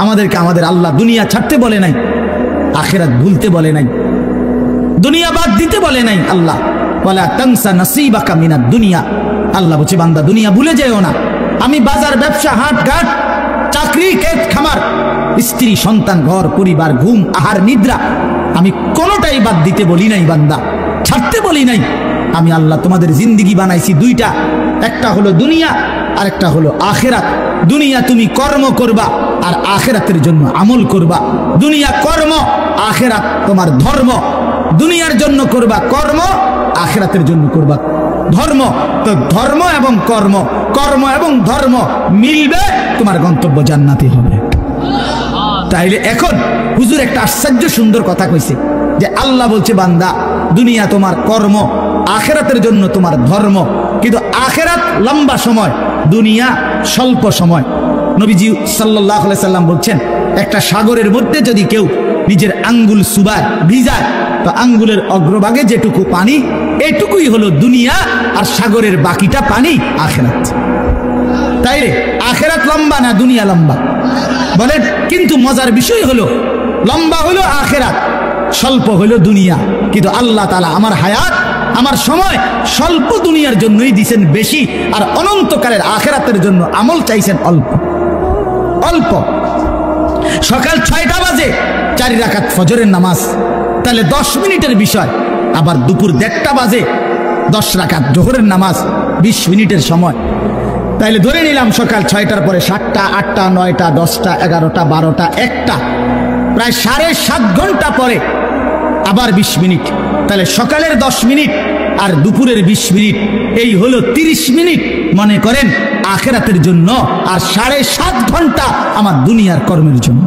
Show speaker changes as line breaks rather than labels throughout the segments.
আমাদেরকে আমাদের আল্লাহ দুনিয়া ছাড়তে বলে নাই, আখিরাত ভুলতে বলে নাই, দুনিয়া বাদ দিতে বলে নাই। আল্লাহ ওয়ালা তানসা নাসিবাকা মিনাদ দুনিয়া, আল্লাহ বলছে বান্দা দুনিয়া ভুলে যেও না। আমি বাজার, ব্যবসা, হাট ঘাট, চাকরি, ক্ষেত খামার, স্ত্রী, সন্তান, ঘর পরিবার, ঘুম, আহার, নিদ্রা, আমি কোনোটাই বাদ দিতে বলি নাই বান্দা, ছাড়তে বলি নাই। আমি আল্লাহ তোমাদের জিন্দিগি বানাইছি দুইটা, একটা হলো দুনিয়া আর একটা হলো আখিরাত। দুনিয়া তুমি কর্ম করবা আর আখিরাতের জন্য আমল করবা। দুনিয়া কর্ম, আখিরাত তোমার ধর্ম। দুনিয়ার জন্য করবা কর্ম, আখিরাতের জন্য করবা ধর্ম। তো ধর্ম এবং কর্ম, কর্ম এবং ধর্ম মিলবে, তোমার গন্তব্য জান্নাতি হবে। তাইলে এখন হুজুর একটা আশ্চর্য সুন্দর কথা কইছে যে আল্লাহ বলছে বান্দা দুনিয়া তোমার কর্ম, আখিরাতের জন্য তোমার ধর্ম। কিন্তু আখিরাত লম্বা সময়, দুনিয়া স্বল্প সময়। নবীজি সাল্লাল্লাহু আলাইহি সাল্লাম বলছেন একটা সাগরের মধ্যে যদি কেউ নিজের আঙ্গুল সুবায়, ভিজায়, তো আঙ্গুলের অগ্রভাগে যেটুকু পানি, এটুকুই হলো দুনিয়া, আর সাগরের বাকিটা পানি আখিরাত। তাইলে আখিরাত লম্বা না দুনিয়া লম্বা বলেন? কিন্তু মজার বিষয় হলো লম্বা হলো আখিরাত, স্বল্প হলো দুনিয়া। কিন্তু আল্লাহ তাআলা আমার হায়াত, আমার সময় স্বল্প দুনিয়ার জন্যই দিয়েছেন বেশি, আর অনন্তকালের আখিরাতের জন্য আমল চাইছেন অল্প অল্প। সকাল 6টা বাজে 4 রাকাত ফজরের নামাজ, তাহলে 10 মিনিটের বিষয়। আবার দুপুর 1:30 বাজে 10 রাকাত জোহরের নামাজ, 20 মিনিটের সময়। তাইলে ধরে নিলাম সকাল 6টার পরে 7টা, 8টা, 9টা, 10টা, 11টা, 12টা, 1টা, প্রায় 7.5 ঘন্টা পরে আবার 20 মিনিট। তাহলে সকালের 10 মিনিট আর দুপুরের 20 মিনিট, এই হলো 30 মিনিট মনে করেন আখিরাতের জন্য, আর 7.5 ঘন্টা আমার দুনিয়ার কর্মের জন্য।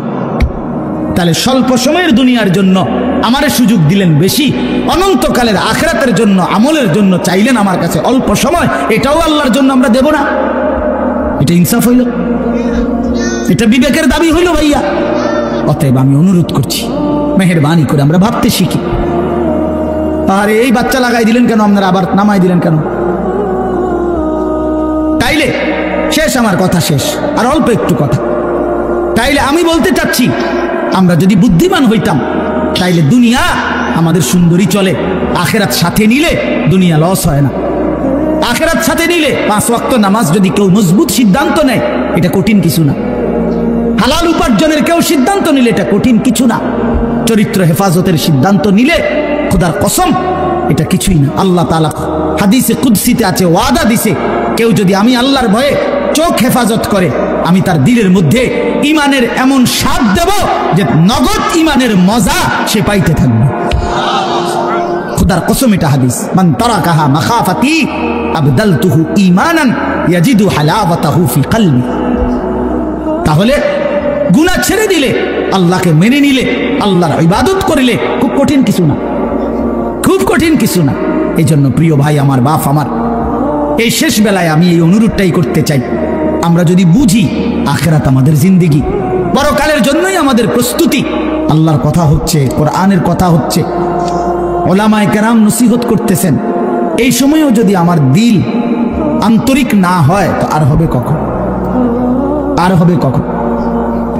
তাহলে স্বল্প সময়ের দুনিয়ার জন্য আমারে সুযোগ দিলেন বেশি, অনন্তকালের আখিরাতের জন্য আমলের জন্য চাইলেন আমার কাছে অল্প সময়। এটাও আল্লাহর জন্য আমরা দেব না? এটা ইনসাফ হইল? এটা বিবেকের দাবি হইল ভাইয়া? অতএব আমি অনুরোধ করছি, মেহেরবানি করে আমরা ভাবতে শিখি। আরে এই বাচ্চা লাগাই দিলেন কেন আপনারা, আবার নামাই দিলেন কেন? তাইলে শেষ, আমার কথা শেষ, আর অল্প একটু কথা। তাইলে আমি বলতে চাচ্ছি, আমরা যদি বুদ্ধিমান হইতাম তাইলে দুনিয়া আমাদের সুন্দরী চলে, আখিরাত সাথে নিলে দুনিয়া লস হয় না। আখিরাত সাথে নিলে 5 ওয়াক্ত নামাজ যদি কেউ মজবুত সিদ্ধান্ত নেয়, এটা কঠিন কিছু না। হালাল উপার্জনের কেউ সিদ্ধান্ত নিলে এটা কঠিন কিছু না। চরিত্র হেফাজতের সিদ্ধান্ত নিলে খোদার কসম এটা কিছুই না। আল্লাহ তাআলা হাদিসে কুদসিতে আছে, ওয়াদা দিছে, কেউ যদি আমি আল্লাহর ভয়ে চোখ হেফাজত করে, আমি তার দিলের মধ্যে ইমানের এমন স্বাদ দেব যে নগদ ইমানের মজা সে পাইতে থাকবে। খোদার কসম এটা হাদিস। মান তারাকাহা মাখাফাতি আবদালতুহু ঈমানান ইয়াজিদু হালাওয়াতাহু ফি কলবি। তাহলে গুনাহ ছেড়ে দিলে, আল্লাহকে মেনে নিলে, আল্লাহর ইবাদত করিলে খুব কঠিন কিছু না, খুব কঠিন কিছু না। এই জন্য প্রিয় ভাই আমার, বাপ আমার, এই শেষ বেলায় আমি এই অনুরোধটাই করতে চাই, আমরা যদি বুঝি আখিরাত আমাদের জিন্দেগি, পরকালের জন্যই আমাদের প্রস্তুতি। আল্লাহর কথা হচ্ছে, কোরআনের কথা হচ্ছে, ওলামায়ে কেরাম নসিহত করতেছেন, এই সময়ও যদি আমার দিল আন্তরিক না হয় তো আর হবে কখন? আর হবে কখন?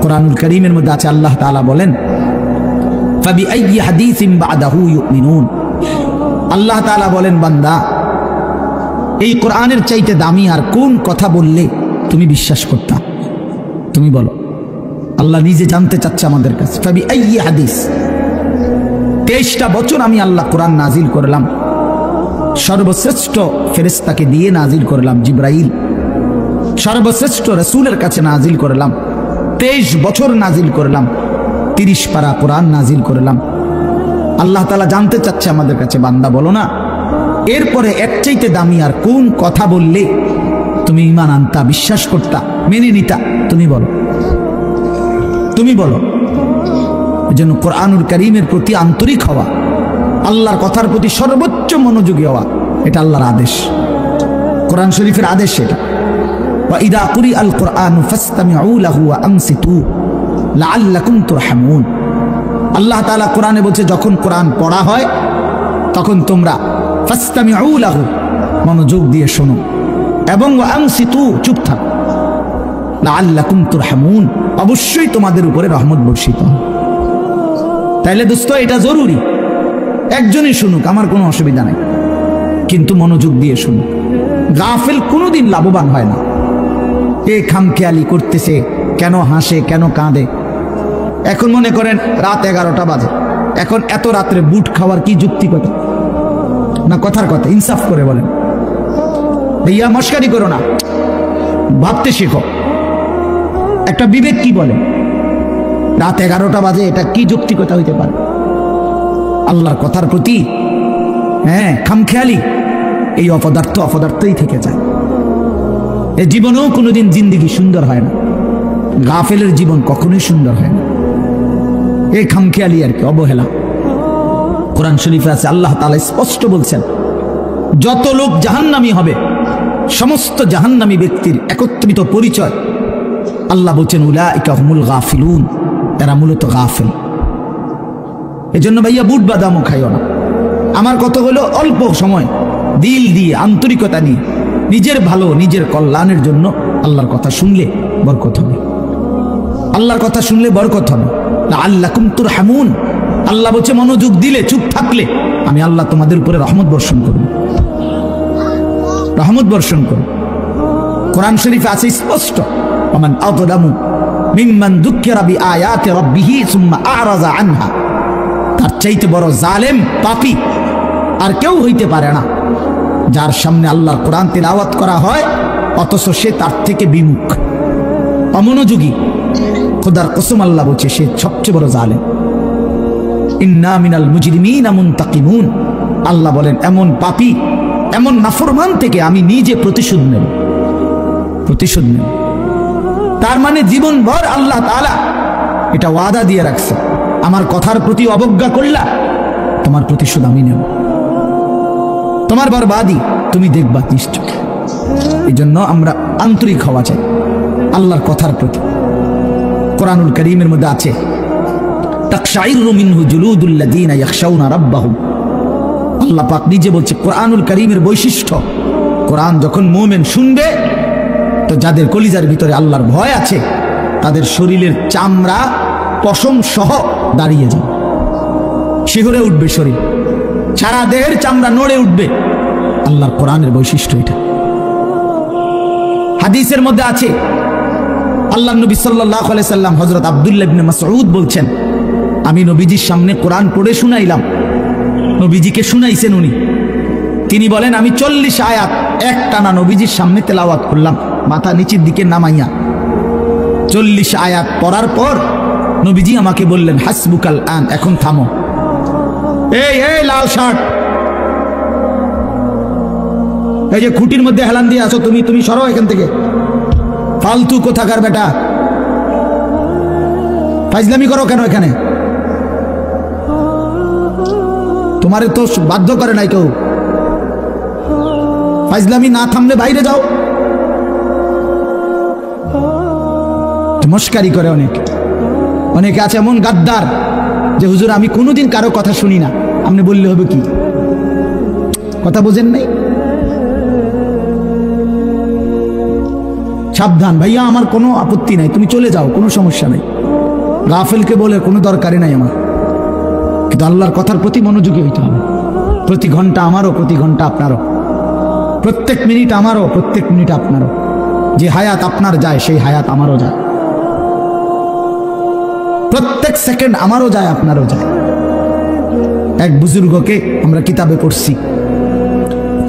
কোরআনুল কারীমের মধ্যে আছে, আল্লাহ তাআলা বলেন ফাবিআইয়ি হাদিসিন বা'দাহু ইউমিনুন। আল্লাহ তাআলা বলেন বান্দা, এই কোরআনের চাইতে দামি আর কোন কথা বললে তুমি বিশ্বাস করতা? তুমি বলো। আল্লাহ নিজে জানতে চাচ্ছে আমাদের কাছে। ফাবিআইয়ি হাদিস, 23টা বছর আমি আল্লাহ কোরআন নাজিল করলাম, সর্বশ্রেষ্ঠ ফেরেশতাকে দিয়ে নাজিল করলাম, জিবরাইল, সর্বশ্রেষ্ঠ রাসূলের কাছে নাজিল করলাম, 23 বছর নাজিল করলাম, 30 পারা কোরআন নাজিল করলাম। আল্লাহ তাআলা জানতে চাচ্ছে আমাদের কাছে, বান্দা বলো না এরপরে এর চাইতে দামি আর কোন কথা বললে তুমি ঈমান আনতা, বিশ্বাস করতা, মেনে নিতা? তুমি বলো, তুমি বলো। এজন্য কোরআনুল কারীমের প্রতি আন্তরিক হওয়া, আল্লাহর কথার প্রতি সর্বোচ্চ মনোযোগী হওয়া, এটা আল্লাহর আদেশ, কোরআন শরীফের আদেশ এটা। ওয়া ইযা কুরিআল কুরআনু ফাসতামিউ লাহু ওয়া আনসিতু লাআল্লাকুম তুরহামুন। আল্লাহ তাআলা কোরআনে বলছে, যখন কোরআন পড়া হয় তখন তোমরা ফাসতামিউ লাহু, মনোযোগ দিয়ে শোনো, এবং ওয়া আনসিতু, চুপ থাকো, লাআল্লাকুম তুরহামুন, অবশ্যই তোমাদের উপরে রহমত বর্ষিত হবে। তাইলে দোস্ত এটা জরুরি, একজনই শুনুক, আমার কোনো অসুবিধা নাই, কিন্তু মনোযোগ দিয়ে শুনুক। গাফেল কোনোদিন লাভবান হয় না। এ খামখেয়ালি করতেছে, কেন হাসে, কেন কাঁদে। এখন মনে করেন রাত 11টা বাজে, এখন এত রাত্রে বুট খাওয়ার কি যুক্তিকতা? না কথার কথা, ইনসাফ করে বলেন। ভাইয়া মস্কারি করো না, ভাবতে শেখো। একটা বিবেক কি বলে? রাত 11টা বাজে, এটা কি যুক্তিকতা হইতে পারে? আল্লাহর কথার প্রতি খামখেয়ালি, এই অপদার্থই থেকে যায়। এ জীবনেও কোনোদিন জিন্দিগি সুন্দর হয় না। গাফেলের জীবন কখনোই সুন্দর হয় না। এই খামখেয়ালি আর কি, অবহেলা। কোরআন শরীফে আছে, আল্লাহ তাআলা স্পষ্ট বলছেন, যত লোক জাহান্নামী হবে, সমস্ত জাহান্নামী ব্যক্তির একত্রিত পরিচয় আল্লাহ বলছেন উলাইকা হুমুল গাফিলুন, এরা মূলত গাফেল। এজন্য ভাইয়া বুট বাদামও খাইও না। আমার কথা হলো অল্প সময় দিল দিয়ে, আন্তরিকতা নিয়ে, নিজের ভালো, নিজের কল্যাণের জন্য আল্লাহর কথা শুনলে বরকত হবে। আল্লাহর কথা শুনলে বরকত হবে। লাআল্লাকুম তুরহামুন, আল্লাহ বলছে মনোযোগ দিলে, চুপ থাকলে আমি আল্লাহ তোমাদের উপরে রহমত বর্ষণ করব, রহমত বর্ষণ করব। কোরআন শরীফে আছে স্পষ্ট, ওমান আযলামু মিম্মান যুক্কিরা বিআয়াতি রাব্বিহি সুম্মা আ'রাযা আনহা। তার চাইতে বড় জালেম, পাপী আর কেউ হইতে পারে না, যার সামনে আল্লাহর কোরআন তিলাওয়াত করা হয় অথচ সে তার থেকে বিমুখ, অমনোযোগী। খোদার কসম আল্লাহ বলছে সে সবচেয়ে বড় জালেম। ইন্না মিনাল মুজরিমিনা মুনতাকিমুন, আল্লাহ বলেন এমন পাপী, এমন নাফরমান থেকে আমি নিজে প্রতিশোধ নেব, প্রতিশোধ নেব। তার মানে জীবনভর আল্লাহ তাআলা এটা ওয়াদা দিয়ে রাখছে, আমার কথার প্রতি অবজ্ঞা করলা, তোমার প্রতিশোধ আমি নেব, তোমার বরবাদি তুমি দেখবা নিশ্চয়। এই জন্য আমরা আন্তরিক হওয়া চাই আল্লাহর কথার প্রতি। কোরআনুল কারীমের মধ্যে আছে, তাকশাইরু মিনহু জুলুদুল্লাযীনা ইয়াখশাউনা রাব্বাহুম। আল্লাহ পাক নিজে বলছে, কোরআনুল কারীমের বৈশিষ্ট্য, কোরআন যখন মুমিন শুনবে তো যাদের কলিজার ভিতরে আল্লাহর ভয় আছে তাদের শরীরের চামড়া পশম সহ দাঁড়িয়ে যাবে, শিহরে উঠবে শরীর, সারা দেহের চামড়া নড়ে উঠবে। আল্লাহর কোরআনের বৈশিষ্ট্য এটা। হাদিসের মধ্যে আছে, আল্লাহর নবী সাল্লাল্লাহু আলাইহি সাল্লাম হযরত আব্দুল্লাহ ইবনে মাসউদ বলছেন, আমি নবীজির সামনে কোরআন পড়ে শুনাইলাম। নবীজিকে শুনাইছেন উনি, তিনি বলেন আমি 40 আয়াত একটানা নবীজির সামনে তেলাওয়াত করলাম, মাথা নিচের দিকে নামাইয়া। 40 আয়াত পড়ার পর নবীজি আমাকে বললেন, হাসবুকাল আন, এখন থামো। এই এই লাল শার্ট, এই যে খুঁটির মধ্যে হেলান দিয়ে আছো তুমি, তুমি সরো এখান থেকে, ফালতু কোথাকার বেটা, ফাজলামি করো কেন এখানে? তোমারে তো বাধ্য করে নাই কেউ, ফাজলামি না থামলে বাইরে যাও। মস্কারি করে অনেকে আছে এমন গাদ্দার যে হুজুর আমি কোনোদিন কারো কথা শুনি না, আপনি বললে হবে কি? কথা বোঝেন নাই? সাবধান ভাইয়া, আমার কোনো আপত্তি নাই, তুমি চলে যাও, কোনো সমস্যা নাই। গাফেলকে বলে কোনো দরকারই নাই আমার, কিন্তু আল্লাহর কথার প্রতি মনোযোগী হইতে হবে। প্রতি ঘন্টা আমারও, প্রতি ঘন্টা আপনারও, প্রত্যেক মিনিট আমারও, প্রত্যেক মিনিট আপনারও। যে হায়াত আপনার যায় সেই হায়াত আমারও যায়, প্রত্যেক সেকেন্ড আমারও যায়, আপনারও যায়। এক বুজুর্গকে আমরা কিতাবে পড়ছি,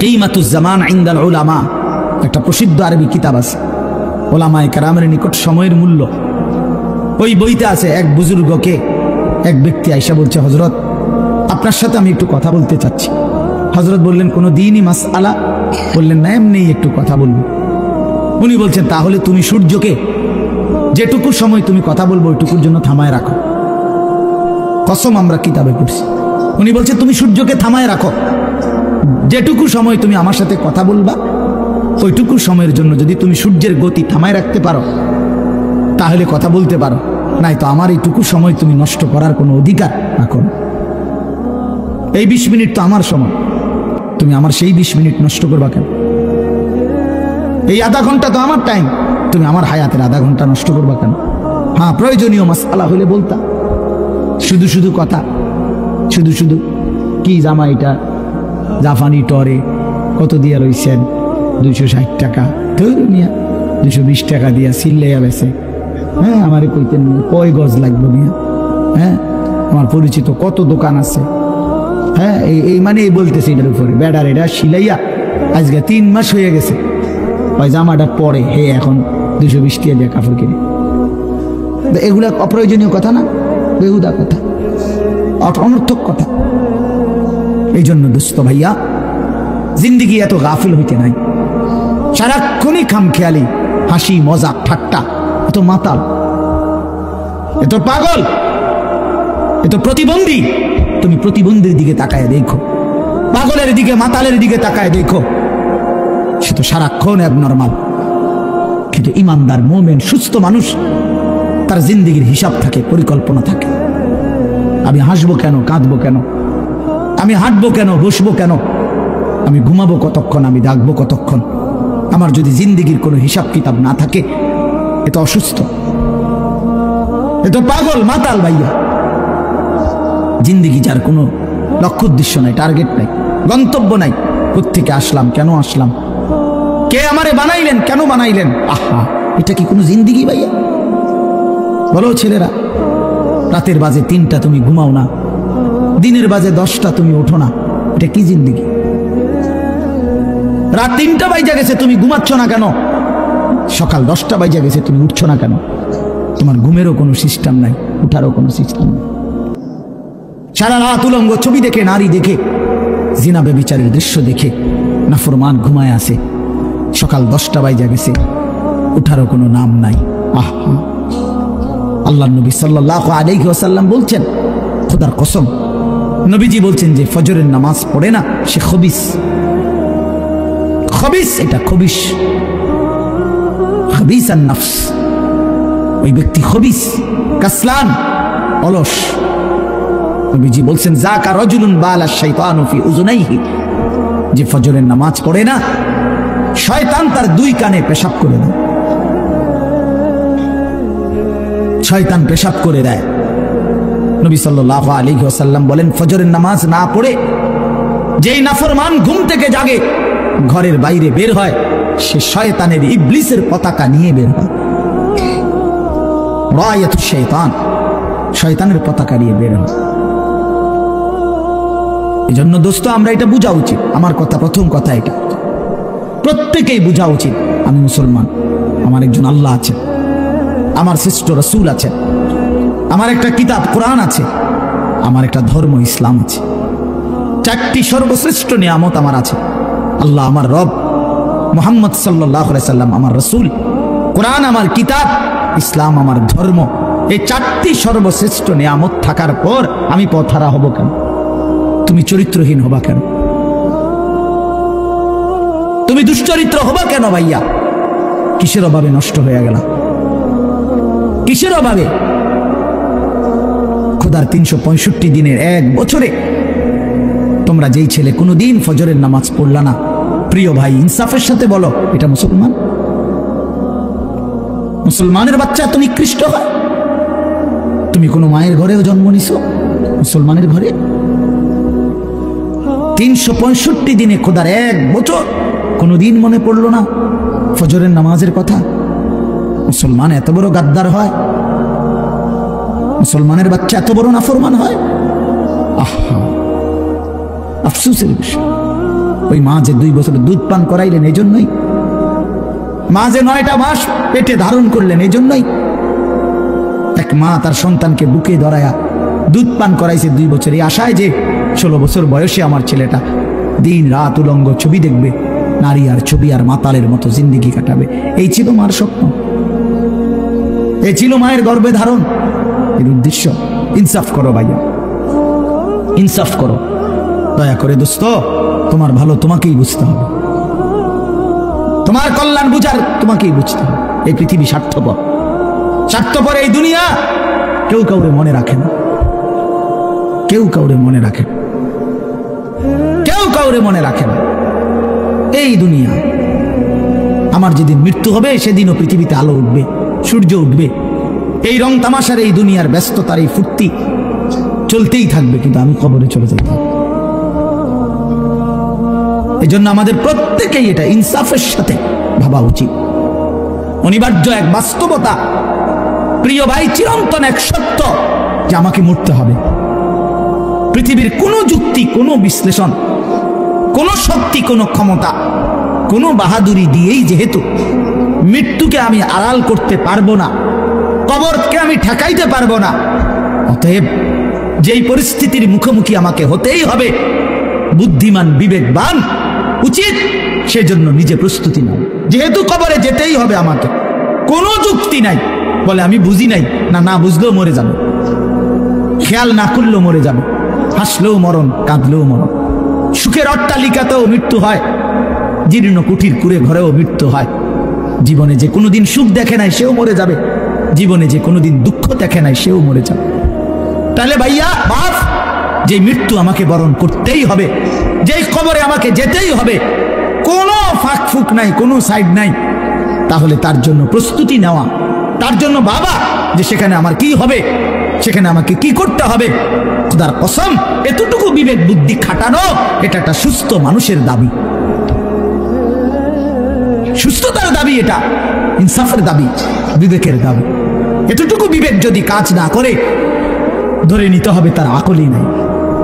কিমাতুজ জামান ইনদাল উলামা, একটা প্রসিদ্ধ আরবি কিতাব আছে, ওলামায়ে কেরামের নিকট সময়ের মূল্য। ওই বইতে আছে, এক বুজুর্গকে এক ব্যক্তি আইসা বলছে, হযরত আপনার সাথে আমি একটু কথা বলতে চাচ্ছি। হযরত বললেন, কোনো দ্বীনি মাসআলা? বললেন না, এমনি একটু কথা বলবো। উনি বলছেন, তাহলে তুমি সূর্যকে যেটুকু সময় তুমি কথা বলবো ওইটুকুর জন্য থামায় রাখো। কসম আমরা কিতাবে পড়ছি। উনি বলছে তুমি সূর্যকে থামায় রাখো, যেটুকু সময় তুমি আমার সাথে কথা বলবা ওইটুকু সময়ের জন্য যদি তুমি সূর্যের গতি থামায় রাখতে পারো তাহলে কথা বলতে পারো, নাই তো আমার এইটুকু সময় তুমি নষ্ট করার কোনো অধিকার রাখো না। এই 20 মিনিট তো আমার সময়, তুমি আমার সেই 20 মিনিট নষ্ট করবা কেন? এই আধা ঘন্টা তো আমার টাইম, তুমি আমার হায়াতের আধা ঘন্টা নষ্ট করবা কেন? হ্যাঁ, প্রয়োজনীয় মাসআলা হলে বলতাম। শুধু শুধু কথা, শুধু শুধু কি জামাইটা জাফানি টরে কত দিয়া রইছেন? 260 টাকা। ধরু মিয়া 220 টাকা দিয়া সিল্লাইয়া বেছে। হ্যাঁ, আমারে কইতেন কয় গজ লাগবে মিয়া? হ্যাঁ, আমার পরিচিত কত দোকান আছে। হ্যাঁ, এই মানে এই বলতেছে এটার উপরে বেড়ার এটা সিলাইয়া আজকে 3 মাস হয়ে গেছে। ওই জামাটা পরে হে এখন 220 টাকা দিয়ে কাপড় কিনে। এগুলা অপ্রয়োজনীয় কথা না, বেহুদা কথা, অনর্থক কথা। এই জন্য দোস্ত ভাইয়া, জিন্দিগি এত গাফিল হইতে নাই। সারাক্ষণই খামখেয়ালি, হাসি মজাক ঠাট্টা, এত মাতাল, এত পাগল, এত প্রতিবন্ধী। তুমি প্রতিবন্ধীর দিকে তাকায় দেখো, পাগলের দিকে মাতালের দিকে তাকায় দেখো, সে তো সারাক্ষণ অ্যাবনরমাল। কিন্তু ইমানদার মুমিন সুস্থ মানুষ, তার জিন্দিগির হিসাব থাকে, পরিকল্পনা থাকে। আমি হাসবো কেন, কাঁদবো কেন, আমি হাঁটবো কেন, বসবো কেন, আমি ঘুমাবো কতক্ষণ, আমি জাগবো কতক্ষণ। আমার যদি জিন্দিগির কোনো হিসাব কিতাব না থাকে, এ তো অসুস্থ, এ তো পাগল মাতাল ভাইয়া। জিন্দিগি যার কোনো লক্ষ্য উদ্দেশ্য নাই, টার্গেট নাই, গন্তব্য নাই। কোত্থেকে আসলাম, কেন আসলাম, কে আমারে বানাইলেন, কেন বানাইলেন? আহা, এটা কি কোনো জিন্দিগি ভাইয়া? বলো ছেলেরা, রাতের বাজে 3টা তুমি ঘুমাও না, দিনের বাজে 10টা তুমি ওঠো না, এটা কি জিন্দিগি? রাত 3টা বাজে গেছে তুমি ঘুমাচ্ছ না কেন? সকাল 10টা বাজে গেছে তুমি উঠছো না কেন? তোমার ঘুমেরও কোনো সিস্টেম নাই, উঠারও কোনো সিস্টেম নাই। সারা রাত উলঙ্গ ছবি দেখে, নারী দেখে, জিনা ব্যভিচারের দৃশ্য দেখে নাফরমান ঘুমায় আছে। সকাল 10টা বাজে গেছে, উঠারও কোনো নাম নাই। আহা, আল্লাহ নবী সাল্লাল্লাহু আলাইহি ওয়াসাল্লাম বলছেন, খোদার কসম, নবীজি বলছেন যে ফজরের নামাজ পড়ে না সে খবিস। খবিস, এটা খবিস, খবিস আন নফস। ওই ব্যক্তি খবিস, কাসলান, অলস। নবীজি বলছেন, যাকা রাজুলুন বালা শাইতানু ফি উযুনাইহি, যে ফজরের নামাজ পড়ে না, শয়তান তার 2 কানে পেশাব করে দেয়। শয়তান পেশাব করে দেয়। নবী সাল্লাল্লাহু আলাইহি ওয়াসাল্লাম বলেন, ফজরের নামাজ না পড়ে যেই নাফরমান ঘুম থেকে জাগে, ঘরের বাইরে বের হয়, সে শয়তানের, ইবলিসের পতাকা নিয়ে বের হয়। রায়াতুশ শাইতান, শয়তানের পতাকা নিয়ে বের হয়। এজন্য দোস্ত, আমরা এটা বোঝা উচিত। আমার কথা, প্রথম কথা এটা, প্রত্যেকেই বোঝা উচিত, আমি মুসলমান, আমার একজন আল্লাহ আছে, আমার শ্রেষ্ঠ রাসূল আছে, আমার একটা কিতাব কোরআন আছে, আমার একটা ধর্ম ইসলাম আছে। 4টি সর্বশ্রেষ্ঠ নিয়ামত আমার আছে। আল্লাহ আমার রব, মুহাম্মদ সাল্লাল্লাহু আলাইহি সাল্লাম আমার রাসূল, কোরআন আমার কিতাব, ইসলাম আমার ধর্ম। এই 4টি সর্বশ্রেষ্ঠ নিয়ামত থাকার পর আমি পথহারা হব কেন? তুমি চরিত্রহীন হবা কেন? তুমি দুশ্চরিত্র হবা কেন ভাইয়া? কিসের অভাবে নষ্ট হয়ে গেল? কিসের অভাবে? খোদার 365 দিনের 1 বছরে তোমরা যেই ছেলে কোনোদিন ফজরের নামাজ পড়লা না, প্রিয় ভাই, ইনসাফের সাথে বলো, এটা মুসলমান? মুসলমানের বাচ্চা এত নিকৃষ্ট হয়? তুমি কোনো মায়ের ঘরেও জন্ম নিছো? মুসলমানের ঘরে 365 দিনে খোদার 1 বছর কোনোদিন মনে পড়লো না ফজরের নামাজের কথা? মুসলমান এত বড় গাদ্দার হয়? মুসলমানের বাচ্চা এত বড় নাফরমান হয়? আহা, আফসোসের বিষয়। ওই মা যে 2 বছর দুধ পান করাইলেন, এই জন্যই। মা যে 9টা মাস পেটে ধারণ করলেন, এই জন্যই। এক মা তার সন্তানকে বুকে ধরায়া দুধ পান করাইছে 2 বছর, এই আশায় যে 16 বছর বয়সে আমার ছেলেটা দিন রাত উলঙ্গ ছবি দেখবে, নারী আর ছবি আর মাতালের মতো জিন্দিগি কাটাবে। এই ছিল মার স্বপ্ন, এই ছিল মায়ের গর্ভে ধারণ, এর উদ্দেশ্য। ইনসাফ করো ভাইয়া, ইনসাফ করো দয়া করে দোস্ত। তোমার ভালো তোমাকেই বুঝতে হবে, তোমার কল্যাণ বুঝার তোমাকেই বুঝতে হবে। এই পৃথিবী স্বার্থপর, স্বার্থপর এই দুনিয়া। কেউ কাউরে মনে রাখে না, কেউ কাউরে মনে রাখে না, কেউ কাউরে মনে রাখে না। এই দুনিয়া, আমার যেদিন মৃত্যু হবে সেদিনও পৃথিবীতে আলো উঠবে, সূর্য উঠবে, এই রং তামাশার, এই দুনিয়ার ব্যস্ততার, এই ফুর্তি চলতেই থাকবে, কিন্তু আমি কবরে চলে যাব। এই জন্য আমাদের প্রত্যেকেই এটা ইনসাফের সাথে ভাবা উচিত। অনিবার্য এক বাস্তবতা, প্রিয় ভাই, চিরন্তন এক সত্য যে আমাকে মরতে হবে। পৃথিবীর কোনো যুক্তি, কোনো বিশ্লেষণ, কোনো শক্তি, কোনো ক্ষমতা, কোনো বাহাদুরি দিয়েই যেহেতু মৃত্যুকে আমি আড়াল করতে পারবো না, কবরকে আমি ঠেকাইতে পারবো না, অতএব যেই পরিস্থিতির মুখোমুখি আমাকে হতেই হবে, বুদ্ধিমান বিবেকবান উচিত সেজন্য নিজে প্রস্তুতি নাও। যেহেতু কবরে যেতেই হবে আমাকে, কোনো যুক্তি নাই, বলে আমি বুঝি নাই, না বুঝলেও মরে যাবে, খেয়াল না করলেও মরে যাবে, হাসলেও মরণ, কাঁদলেও মরণ, সুখের অট্টালিকাতেও মৃত্যু হয়, জীর্ণ কুঠির কুড়ে ঘরেও মৃত্যু হয়। জীবনে যে কোনোদিন সুখ দেখে নাই সেও মরে যাবে, জীবনে যে কোনোদিন দুঃখ দেখে নাই সেও মরে যাবে। তাহলে ভাইয়া বাপ, যে মৃত্যু আমাকে বরণ করতেই হবে, যেই কবরে আমাকে যেতেই হবে, কোনো ফাঁক ফুক নাই, কোনো সাইড নাই, তাহলে তার জন্য প্রস্তুতি নেওয়া, তার জন্য বাবা যে সেখানে আমার কি হবে, সেখানে আমাকে কি করতে হবে, খোদার কসম এতটুকু বিবেক বুদ্ধি খাটানো, এটা একটা সুস্থ মানুষের দাবি, সুস্থতার দাবি, এটা ইনসাফের দাবি, বিবেকের দাবি। এতটুকু বিবেক যদি কাজ না করে, ধরে নিতে হবে তার আকলই নাই,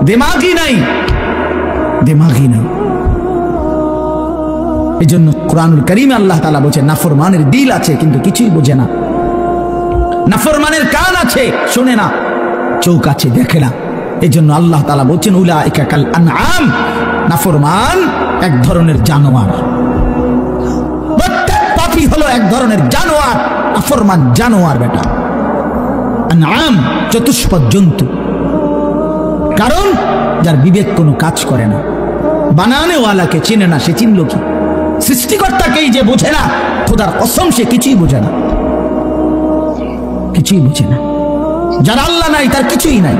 দিমাগই নাই, দিমাগই নাই। এই জন্য কোরআনুল কারীমে আল্লাহ তাআলা বলেছেন, নাফরমানের দিল আছে কিন্তু কিছুই বোঝে না, নাফরমানের কান আছে শোনে না, চোখ আছে দেখে না। এই জন্য আল্লাহ তাআলা বলছেন, উলাইকা কাল আনআম, নাফরমান এক ধরনের জানোয়ার। প্রত্যেক পাপী হলো এক ধরনের জানোয়ার, নাফরমান জানোয়ার বেটা। আনআম চতুষ্পদ জন্তু, কারণ যার বিবেক কোনো কাজ করে না, বানানেওয়ালাকে চিনে না, সে চিনল কি? সৃষ্টিকর্তাকেই যে বোঝে না, খোদার কসম সে কিছুই বোঝে না, কিছুই বোঝে না। যার আল্লাহ নাই তার কিছুই নাই।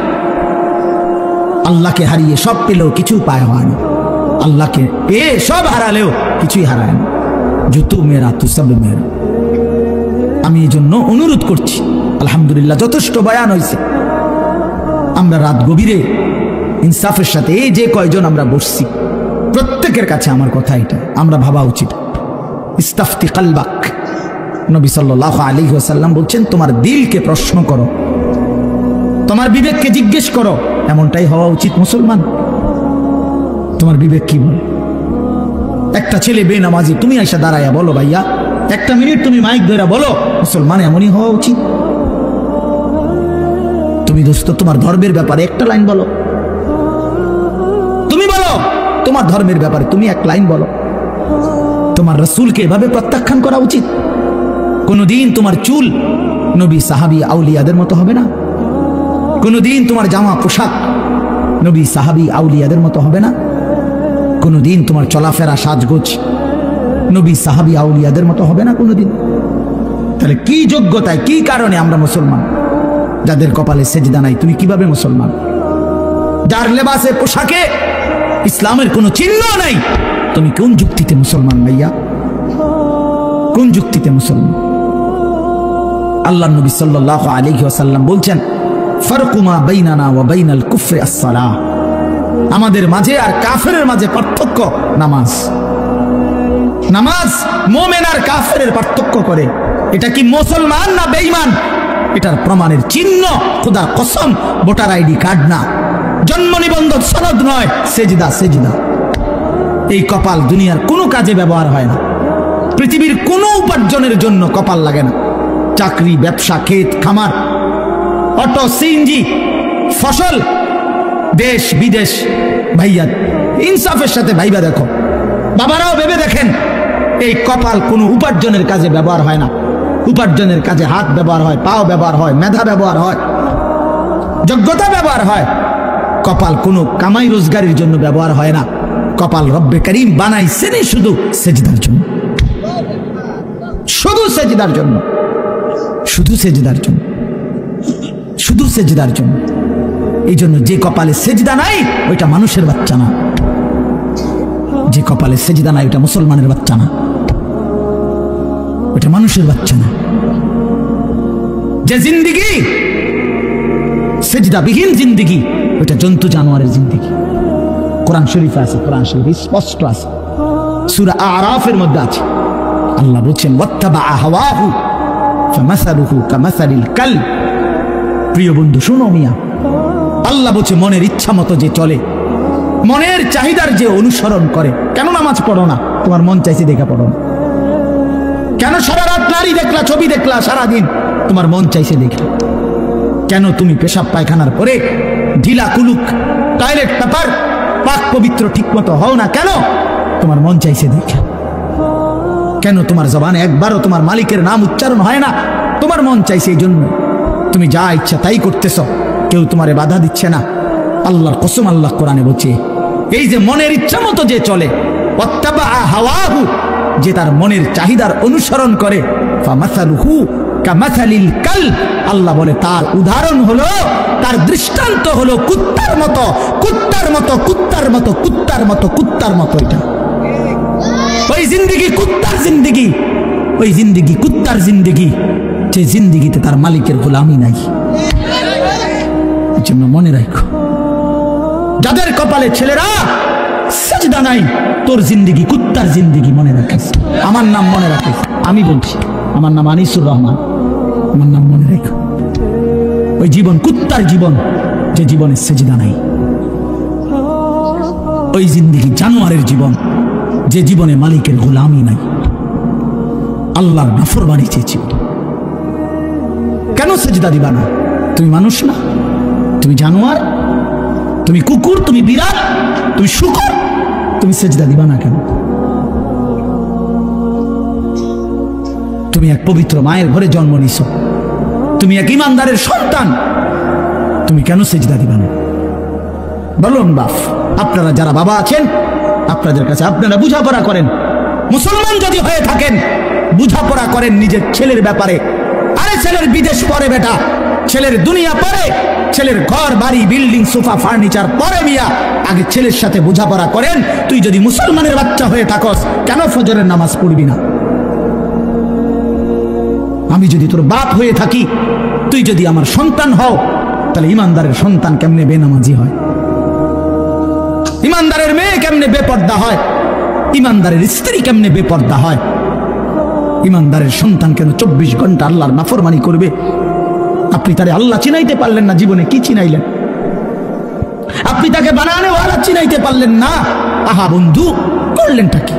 আল্লাহকে হারিয়ে সব পেলেও কিছু পায় হয় না, আল্লাহকে পেয়ে সব হারালেও কিছুই হারায় না। জুতু মেরা তু সব মেরা। আমি এই জন্য অনুরোধ করছি, আলহামদুলিল্লাহ যথেষ্ট বয়ান হয়েছে, আমরা রাত গভীরে ইনসাফের সাথে এই যে কয়জন আমরা বসছি, প্রত্যেকের কাছে আমার কথা এটা আমরা ভাবা উচিত। ইস্তাফতি কালবাক, নবী সাল্লাল্লাহু আলাইহি ওয়াসাল্লাম বলছেন, তোমার দিলকে প্রশ্ন করো, তোমার বিবেককে জিজ্ঞেস করো। এমনটাই হওয়া উচিত মুসলমান। তোমার বিবেক কি বলে? একটা ছেলে বেনামাজি, তুমি এসে দাঁড়াইয়া বলো, ভাইয়া একটা মিনিট তুমি মাইক ধরে বলো, মুসলমান এমনই হওয়া উচিত। তুমি দোস্ত তোমার ধর্মের ব্যাপারে একটা লাইন বলো, তুমি বলো তোমার ধর্মের ব্যাপারে তুমি এক লাইন বলো। তোমার রাসূলকে এভাবে প্রত্যাখ্যান করা উচিত। কোনদিন তোমার চুল নবী সাহাবী আউলিয়াদের মতো হবে না, কোনদিন তোমার জামা পোশাক নবী সাহাবী আউলিয়াদের মতো হবে না, কোনদিন তোমার চলাফেরা সাজগোজ নবী সাহাবী আউলিয়াদের মতো হবে না কোনদিন। তাহলে কি যোগ্যতায়, কি কারণে আমরা মুসলমান? যাদের কপালে সেজদা নাই, তুমি কিভাবে মুসলমান? যার লেবাসে পোশাকে ইসলামের কোনো চিহ্ন নাই, তুমি কোন যুক্তিতে মুসলমান ভাইয়া? কোন যুক্তিতে মুসলমান? আল্লাহ নবী সাল্লাল্লাহু আলাইহি ওয়াসাল্লাম বলছেন, ফারকু মা বাইনানা ওয়া বাইনাল কুফরি আস-সালাহ, আমাদের মাঝে আর কাফেরের মাঝে পার্থক্য নামাজ। নামাজ মুমিন আর কাফেরের পার্থক্য করে। এটা কি মুসলমান না বেঈমান? এটার প্রমাণের চিহ্ন খোদার কসম ভোটার আইডি কার্ড না, জন্ম নিবন্ধন সনদ নয়, সেজদা। সেজদা এই কপাল দুনিয়ার কোনো কাজে ব্যবহার হয় না, পৃথিবীর কোনো উপার্জনের জন্য কপাল লাগে না। চাকরি, ব্যবসা, ক্ষেত খামার, অটো, সিএনজি, ফসল, দেশ বিদেশ, ভাইয়া ইনসাফের সাথে ভাইবা দেখো, বাবারাও ভেবে দেখেন, এই কপাল কোনো উপার্জনের কাজে ব্যবহার হয় না। উপার্জনের কাজে হাত ব্যবহার হয়, পাও ব্যবহার হয়, মেধা ব্যবহার হয়, যোগ্যতা ব্যবহার হয়। কপাল কোনো কামাই রোজগারের জন্য ব্যবহার হয় না। কপাল রব্বে করিম বানাইছেন শুধু সেজদার জন্য, শুধু সেজদার জন্য, শুধু সেজদার জন্য, শুধু সেজদার জন্য। এই জন্য যে কপালে সেজদা নাই ওইটা মানুষের বাচ্চা না, যে কপালে সেজদা নাই ওইটা মুসলমানের বাচ্চা না, ওইটা মানুষের বাচ্চা না। যে জিন্দিগি সেজদাবিহীন জিন্দিগি, ওটা জন্তু জানোয়ারের জিন্দিগি। কোরআন শরীফে আছে, কোরআন শরীফে স্পষ্ট আছে, সূরা আরাফের মধ্যে আছে। আল্লাহ বলছেন ওয়াত্তাবা হাওয়াহু ফামাসালুহু কামাসালিল কালব। প্রিয় বন্ধু শুনো মিয়া, আল্লাহ বলছে মনের ইচ্ছা মতো যে চলে, মনের চাহিদার যে অনুসরণ করে। কেন নামাজ পড়ো না? তোমার মন চাইছে দেখা পড়ো না। কেন সারা রাত নারী দেখলা, ছবি দেখলা সারাদিন? তোমার মন চাইছে দেখলা। কেন তুমি পেশাব পায়খানার পরে ঢিলা কুলুক টয়লেট পেপার পাক পবিত্র ঠিক মতো হও না? কেন? তোমার মন চাইছে দেখা। কেন তোমার জবানে একবারও তোমার মালিকের নাম উচ্চারণ হয় না? তোমার মন চাইছে এই জন্য। তুমি যা ইচ্ছা তাই করতেছ, কেউ তোমারে বাধা দিচ্ছে না। আল্লাহর কসম, আল্লাহ কোরআনে বলছে এই যে মনের ইচ্ছা মতো যে চলে, ওয়াত্তাবা হাওয়াহু, যে তার মনের চাহিদার অনুসরণ করে, ফামাসালুহু কামাসালিল কালব, আল্লাহ বলে তার উদাহরণ হলো, তার দৃষ্টান্ত হলো কুত্তার মতো, কুত্তার মতো, কুত্তার মতো, কুত্তার মতো, কুত্তার মতো। এটা ওই জিন্দিগি কুত্তার জিন্দিগি, ওই জিন্দিগি কুত্তার জিন্দিগি, যে জিন্দিগিতে তার মালিকের গোলামি নাই। এই জন্য মনে রাখো, যাদের কপালে ছেলেরা সেজদা নাই, তোর জিন্দিগি কুত্তার জিন্দিগি, মনে রাখিস। আমার নাম মনে রাখিস, আমি বলছি, আমার নাম আনিসুর রহমান, আমার নাম মনে রেখো। ওই জীবন কুত্তার জীবন, যে জীবনে সেজদা নাই। ওই জিন্দিগি জানোয়ারের জীবন, যে জীবনে মালিকের গোলামি নাই, আল্লাহর নাফরমানি চেয়েছি। কেন সেজদা দিবা না? তুমি মানুষ না? তুমি জানোয়ার? তুমি কুকুর? তুমি বিড়াল? তুমি শূকর? তুমি সেজদা দিবা না কেন? তুমি এক পবিত্র মায়ের ঘরে জন্ম নিছ, তুমি এক ইমানদারের সন্তান, তুমি কেন সেজদা দিবা না? বলুন বাপ, আপনারা যারা বাবা আছেন, আপনাদের কাছে আপনারা বুঝাপড়া করেন। মুসলমান যদি হয়ে থাকেন, বুঝাপড়া করেন নিজের ছেলের ব্যাপারে। আরে ছেলের বিদেশ পরে বেটা, ছেলের দুনিয়া পরে, ছেলের ঘর বাড়ি বিল্ডিং সোফা ফার্নিচার পরে। মিয়া আগে ছেলের সাথে বোঝাপড়া করেন। তুই যদি মুসলমানের বাচ্চা হয়ে থাকস, কেন ফজরের নামাজ পড়বি না? আমি যদি তোর বাপ হয়ে থাকি, তুই যদি আমার সন্তান হও, তাহলে ইমানদারের সন্তান কেমনে বেনামাজি হয়? ইমানদারের মেয়ে কেমনে বেপর্দা হয়? ইমানদারের স্ত্রী কেমনে বেপর্দা হয়? ইমানদারের সন্তান কেন 24 ঘন্টা আল্লাহর নাফরমানি করবে? আপনি তারে আল্লাহ চিনাইতে পারলেন না, জীবনে কি চিনাইলেন? আপনি তাকে বানানে ওয়ালা চিনাইতে পারলেন না। আহা বন্ধু, করলেনটা কি?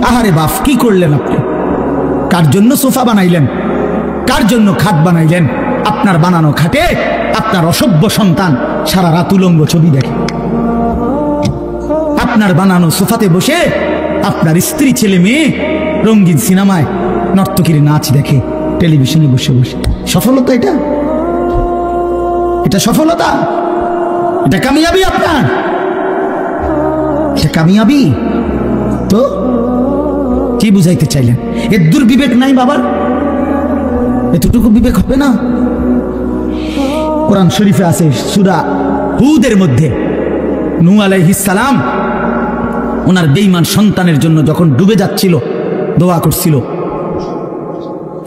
আহারে বাপ, কি করলেন আপনি? কার জন্য সোফা বানাইলেন? কার জন্য খাট বানাইলেন? আপনার বানানো খাটে আপনার অসভ্য সন্তান সারা রাত উলঙ্গ ছবি দেখে। আপনার বানানো সোফাতে বসে আপনার স্ত্রী ছেলে মেয়ে রঙিন সিনেমায় নর্তকীর নাচ দেখে টেলিভিশনে বসে বসে। সফলতা এটা? এটা সফলতা? এটা কামিয়াবি আপনার? এটা কামিয়াবি? তো কি বুঝাইতে চাইলেন? এর দুর্বিবেক নাই বাবার? এতটুকু বিবেক হবে না? কোরআন শরীফে আছে সূরা হুদের মধ্যে, নূহ আলাইহিস সালাম ওনার বেঈমান সন্তানের জন্য যখন ডুবে যাচ্ছিল, দোয়া করছিল,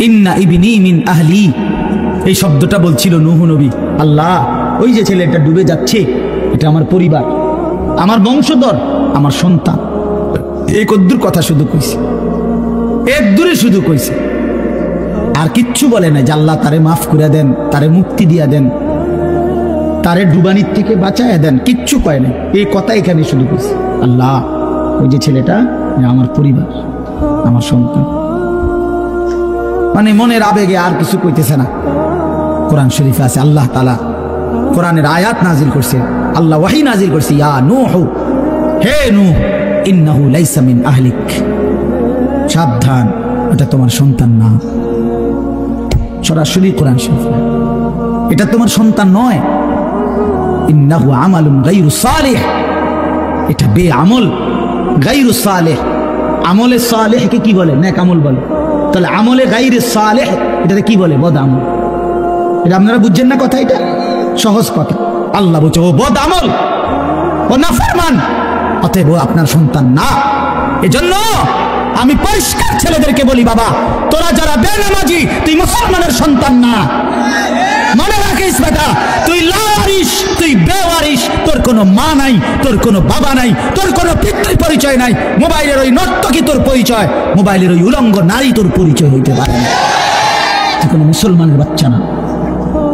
ইন্না ইবনি মিন আহলি। এই শব্দটা বলছিল নূহ নবী, আল্লাহ ওই যে ছেলেটা ডুবে যাচ্ছে, এটা আমার পরিবার, আমার বংশধর, আমার সন্তান। এই কদ্দুর কথা শুধু কইছে, এক দূরে শুধু কইছে, আর কিচ্ছু বলে না যে আল্লাহ তারে মাফ করে দেন, তারে মুক্তি দিয়া দেন, তারে ডুবানির থেকে বাঁচায় দেন, কিচ্ছু কয় না। এই কথা এখানে শুধু কইছে, আল্লাহ ওই যে ছেলেটা আমার পরিবার, আমার সন্তান। মানে মনের আবেগে আর কিছু কইতেছে না। কোরআন শরীফে আছে আল্লাহ তাআলা কোরআনের আয়াত নাজিল করছে, আল্লাহ ওয়াহি নাজিল করছে, ইয়া নূহ, হে নূহ, ইন্নাহু লাইসা মিন আহলিক, সাবধান, এটা তোমার সন্তান না। সরাসরি কোরআন শরীফ, এটা তোমার সন্তান নয়। ইন্নাহু আমালুন গায়রু সালিহ, এটা বেআমল, গায়রু সালিহ। আমলে সালেহকে কি বলে? নেক আমল বলে। তাহলে আমলে গায়রে সালেহ এটাকে কি বলে? বদ আমল। এটা আপনারা বুঝছেন না কথা? এটা সহজ কথা। আল্লাহ বলছে ও বদ আমল, ও নাফরমান, অতএব ও আপনার সন্তান না। এজন্য আমি পরিষ্কার ছেলেদেরকে বলি, বাবা তোরা যারা বেনামাজি তুই মুসলমানের সন্তান না। মনে রাখিস বেটা, তুই লাওয়ারিস, তুই বেওয়ারিস, তোর কোনো মা নাই, তোর কোনো বাবা নাই, তোর কোনো পিতৃ পরিচয় নাই। মোবাইলের ওই নর্তকী তোর পরিচয়, মোবাইলের ওই উলঙ্গ নারী তোর পরিচয় হইতে পারে না। তুই কোনো মুসলমানের বাচ্চা না,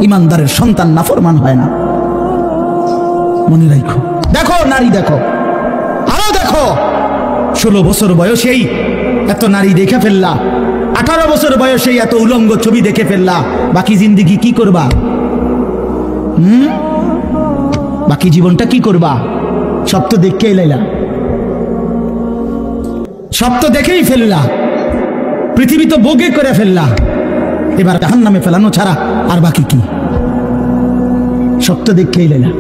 ইমানদারের সন্তান নাফরমান হয় না। মনে রাখো। দেখো নারী, দেখো আরো দেখো, 16 বছর বয়সেই এত নারী দেখে ফেললা, 18 বছর বয়সেই এত উলঙ্গ ছবি দেখে ফেললা। বাকি জিন্দেগি কি করবা? বাকি জীবনটা কি করবা? সব তো দেখেই লাইলা, সব তো দেখেই ফেললা, পৃথিবী তো বোগে করে ফেললা। এবার জাহান্নামে ফেলানো ছাড়া আর বাকি কি? সব তো দেখেই লাইলা।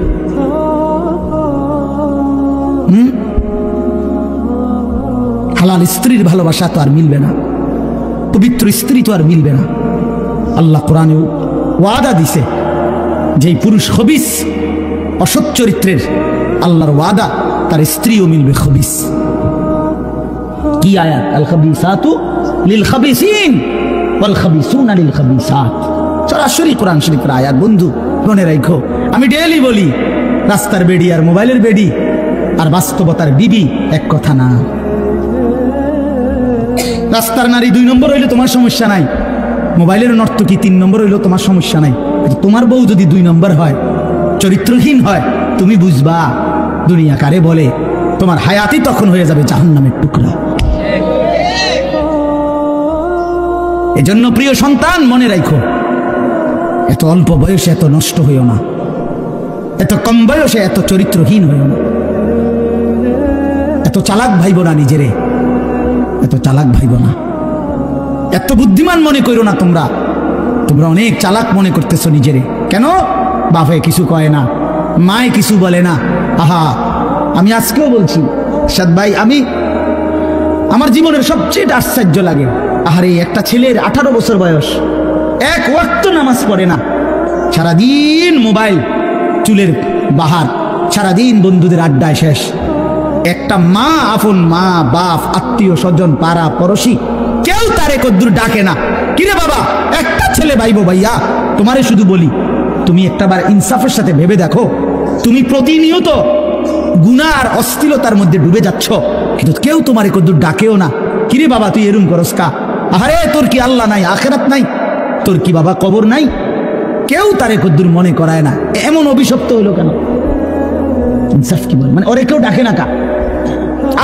হালাল স্ত্রীর ভালোবাসা তো আর মিলবে না, পবিত্র স্ত্রী তো আর মিলবে না। আল্লাহ কোরআনে ওয়াদা দিছে, যেই পুরুষ খবিস, অসৎ চরিত্রের, আল্লাহর ওয়াদা তার স্ত্রীও মিলবে খবিস। কি আয়াত? আল খাবিসাতু লিল খাবিসিন ওয়াল খাবিসুনা লিল খাবিসাত। সরাসরি কোরআন শরীফের আয়াত। বন্ধু মনে রাখো, আমি ডেইলি বলি, রাস্তার বেডি আর মোবাইলের বেডি আর বাস্তবতার বিবি এক কথা না। রাস্তার নারী 2 নম্বর হইলে তোমার সমস্যা নাই, মোবাইলের নর্তকী 3 নম্বর হইলেও তোমার সমস্যা নাই। তোমার বউ যদি 2 নম্বর হয়, চরিত্রহীন হয়, তুমি বুঝবা দুনিয়া কারে বলে। তোমার হায়াতই তখন হয়ে যাবে জাহান্নামের টুকরা। এজন্য প্রিয় সন্তান মনে রাখো, এত অল্প বয়সে এত নষ্ট হইও না, এত কম বয়সে এত চরিত্রহীন হইও না, এত চালাক ভাইব না নিজেরে, এত চালাক ভাইব না, এত বুদ্ধিমান মনে করো না। তোমরা তোমরা অনেক চালাক মনে করতেছো নিজেরে। কেন? বাপে কিছু কয় না, মায়ে কিছু বলে না। আহা, আমি আজকেও বলছি সাদ ভাই, আমার জীবনের সবচেয়ে আশ্চর্য লাগে, আহারে একটা ছেলের 18 বছর বয়স, এক ওয়াক্ত নামাজ পড়ে না, সারাদিন মোবাইল, চুলের বাহার, সারাদিন বন্ধুদের আড্ডায় শেষ। একটা মা, আপন মা, বাপ, আত্মীয় স্বজন, পাড়া পড়শি, কেউ তারে কদ্দুর ডাকে না। কিরে বাবা, একটা ছেলে ভাইবো ভাইয়া, তোমারে শুধু বলি, তুমি একটাবার ইনসাফের সাথে ভেবে দেখো, তুমি প্রতিনিয়ত গুনাহ আর অশ্লীলতার মধ্যে ডুবে যাচ্ছ, কিন্তু কেউ তোমারে কদ্দুর ডাকেও না। কিরে বাবা তুই এরম করস কা? আরে তোর কি আল্লাহ নাই, আখিরাত নাই? তোর কি বাবা কবর নাই? কেউ তারে কদ্দুর মনে করায় না। এমন অভিশপ্ত হইলো কেন? ইনসাফ কি বলে? মানে ওরে কেউ ডাকে না কা?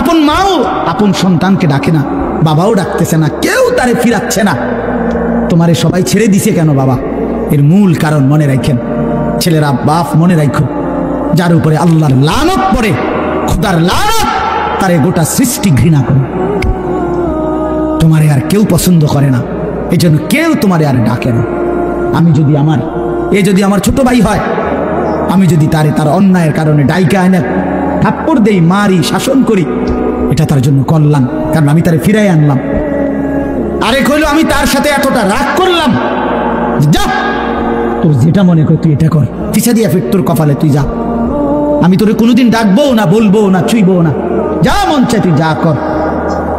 আপন মাও আপন সন্তানকে ডাকে না, বাবাও ডাকতেছে না, কেউ তারে ফিরাচ্ছে না। তোমারে সবাই ছেড়ে দিছে কেন বাবা? এর মূল কারণ মনে রাখেন ছেলেরা, বাপ মনে রাখো, যার উপরে আল্লাহর লানত পড়ে, খোদার লানত, তারে গোটা সৃষ্টি ঘৃণা করে। তোমারে আর কেউ পছন্দ করে না, এই জন্য কেউ তোমারে আর ডাকে না। যদি আমার ছোট ভাই হয়, আমি যদি তার অন্যায়ের কারণে ডাইকা আনে, থাপ্পড় দেই, মারি, শাসন করি, এটা তার জন্য কল্যাণ, কারণ আমি তারে ফিরাই আনলাম। আরেক হইলো আমি তার সাথে এতটা রাগ করলাম, যা তোর যেটা মনে কর তুই এটা কর, পিছা দিয়া ফির তোর কপালে, তুই যা, আমি তোরে কোনোদিন ডাকবো না, বলবো না, ছুঁইবো না, যা মন চাই তুই যা কর।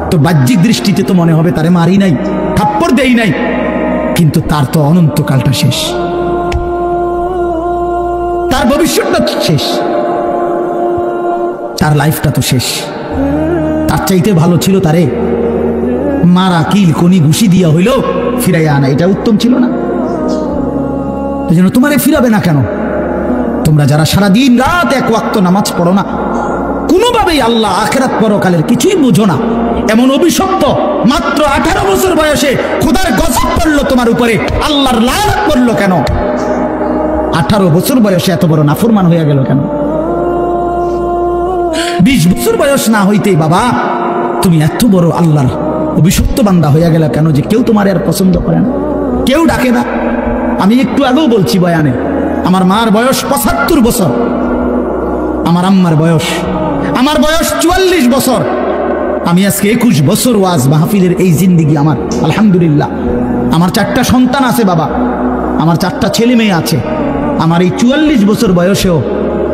তো বাহ্যিক দৃষ্টিতে তো মনে হবে তারে মারি নাই, থাপ্পড় দেই নাই, কিন্তু তার তো অনন্তকালটা শেষ, তার ভবিষ্যৎটা শেষ, তার লাইফটা তো শেষ। তার চাইতে ভালো ছিল তারে মারা, কিল, কনি, ঘুষি দিয়া হইল ফিরাইয়া আনা, এটা উত্তম ছিল না? এই জন্য তোমারে ফিরাবে না কেন? তোমরা যারা সারাদিন রাত এক ওয়াক্ত নামাজ পড়ো না, কোনোভাবেই আল্লাহ আখিরাত পরকালের কিছুই বুঝো না, এমন অভিশপ্ত, মাত্র 18 বছর বয়সে খোদার গজব পড়লো তোমার উপরে, আল্লাহর লানত পড়লো কেন? 18 বছর বয়সে এত বড় নাফরমান হয়ে গেল কেন? 20 বছর বয়স না হইতেই বাবা তুমি এত বড় আল্লাহর অভিশপ্ত বান্দা হয়ে গেল কেন, যে কেউ তোমার আর পছন্দ করে না, কেউ ডাকে না? আমি একটু আগেও বলছি বয়ানে, আমার মার বয়স 75 বছর, আমার আম্মার বয়স, আমার বয়স 44 বছর। আমি আজকে 21 বছর ওয়াজ মাহফিলের এই জিন্দিগি আমার, আলহামদুলিল্লাহ। আমার 4টা সন্তান আছে বাবা, আমার 4টা ছেলে মেয়ে আছে। আমার এই 44 বছর বয়সেও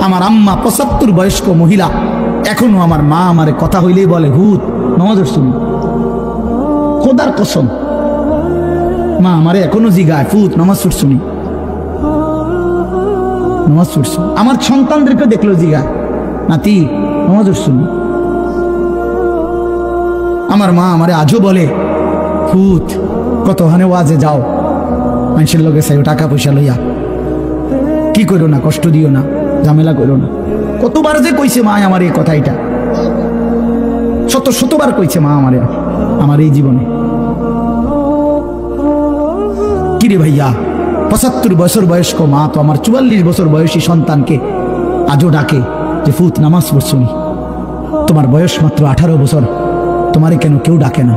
আমার আম্মা 75 বয়স্ক মহিলা, এখনো আমার মা আমার কথা হইলেই বলে, ভূত নামাজ শুনি, খোদার কসম মা আমারে এখনো জিগায়, ফুত নামাজ পড়ছুনি, নামাজ পড়ছো? আমার সন্তানদেরকে দেখলো জিগায়, নাতি নামাজ পড়ছুনি? আমার মা আমারে আজও বলে, ফুত কতখানে ওয়াজে যাও, মানুষের লোকে চাই টাকা পয়সা লইয়া, কি করো না, কষ্ট দিও না, ঝামেলা করো না। কতবার যে কইছে মা আমার এই কথাইটা, শতবার কইছে মা আমারে আমার এই জীবনে। কিরে ভাইয়া, 75 বছর বয়স্ক মা তো আমার 44 বছর বয়সী সন্তানকে আজও ডাকে যে ফুত নামাজ পড়ছুনি? তোমার বয়স মাত্র 18 বছর, তোমারে কেন কেউ ডাকে না?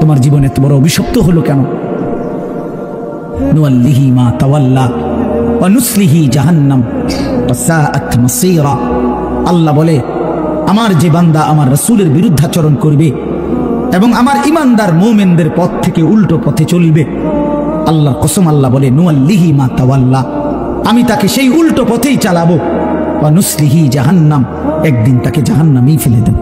তোমার জীবনে এত বড় অভিশপ্ত হলো কেন? নুয়াল্লিহি মা তাওয়াল্লা ওয়া নুসলিহি জাহান্নাম ওয়া সাআত মাসীরা। আল্লাহ বলে, আমার যে বান্দা আমার রাসূলের বিরুদ্ধাচরণ করবে এবং আমার ঈমানদার মুমিনদের পথ থেকে উল্টো পথে চলবে, আল্লাহর কসম আল্লাহ বলে, নুয়াল্লিহি মা তাওয়াল্লা, আমি তাকে সেই উল্টো পথেই চালাবো, ওয়া নুসলিহি জাহান্নাম, একদিন তাকে জাহান্নামেই ফেলে দেব।